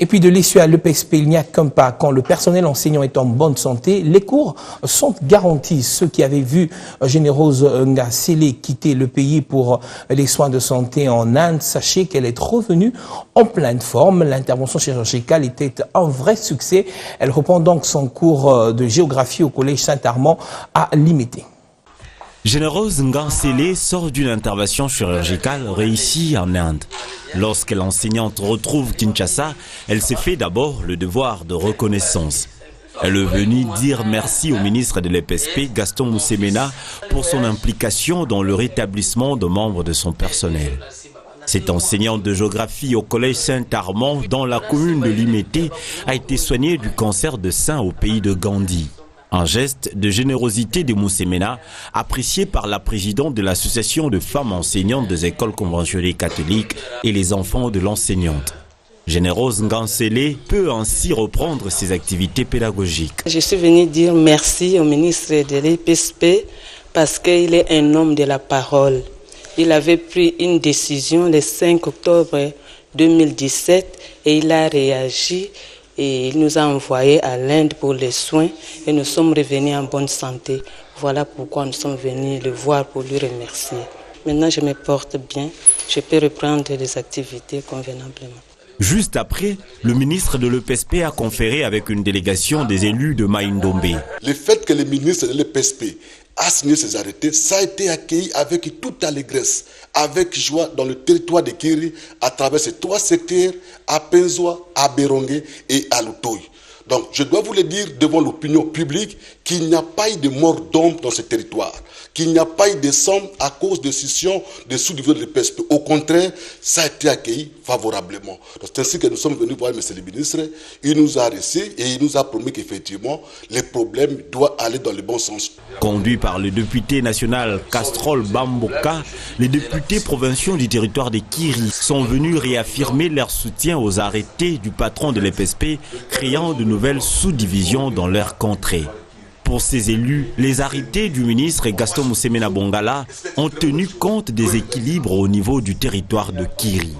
Et puis de l'issue à l'EPSP, il n'y a qu'un pas. Quand le personnel enseignant est en bonne santé, les cours sont garantis. Ceux qui avaient vu Générose Ngasele quitter le pays pour les soins de santé en Inde, sachez qu'elle est revenue en pleine forme. L'intervention chirurgicale était un vrai succès. Elle reprend donc son cours de géographie au collège Saint-Armand à Limité. Générose Ngasele sort d'une intervention chirurgicale réussie en Inde. Lorsque l'enseignante retrouve Kinshasa, elle s'est fait d'abord le devoir de reconnaissance. Elle est venue dire merci au ministre de l'EPSP, Gaston Moussemena, pour son implication dans le rétablissement de membres de son personnel. Cette enseignante de géographie au collège Saint-Armand, dans la commune de Limité, a été soignée du cancer de sein au pays de Gandhi. Un geste de générosité de Moussemena, apprécié par la présidente de l'association de femmes enseignantes des écoles conventionnelles catholiques et les enfants de l'enseignante. Générose Ngasele peut ainsi reprendre ses activités pédagogiques. Je suis venue dire merci au ministre de l'EPSP parce qu'il est un homme de la parole. Il avait pris une décision le 5 octobre 2017 et il a réagi. Et il nous a envoyés à l'Inde pour les soins et nous sommes revenus en bonne santé. Voilà pourquoi nous sommes venus le voir pour lui remercier. Maintenant, je me porte bien, je peux reprendre les activités convenablement. Juste après, le ministre de l'EPSP a conféré avec une délégation des élus de Maïndombe. Le fait que le ministre de l'EPSP a signé ces arrêtés, ça a été accueilli avec toute allégresse, avec joie dans le territoire de Kiri, à travers ces trois secteurs, à Penzoa, à Berongue et à Lutoy. Donc, je dois vous le dire devant l'opinion publique qu'il n'y a pas eu de mort d'homme dans ce territoire, qu'il n'y a pas eu de somme à cause de scission de sous-niveau de l'EPSP. Au contraire, ça a été accueilli favorablement. C'est ainsi que nous sommes venus voir M. le ministre. Il nous a reçus et il nous a promis qu'effectivement, les problèmes doivent aller dans le bon sens. Conduit par le député national Castrol Bamboka, les députés provinciaux du territoire de Kiri sont venus réaffirmer leur soutien aux arrêtés du patron de l'EPSP, créant de nouvelles sous-divisions dans leur contrée. Pour ces élus, les arrêtés du ministre Gaston Moussemena Bongala ont tenu compte des équilibres au niveau du territoire de Kiri.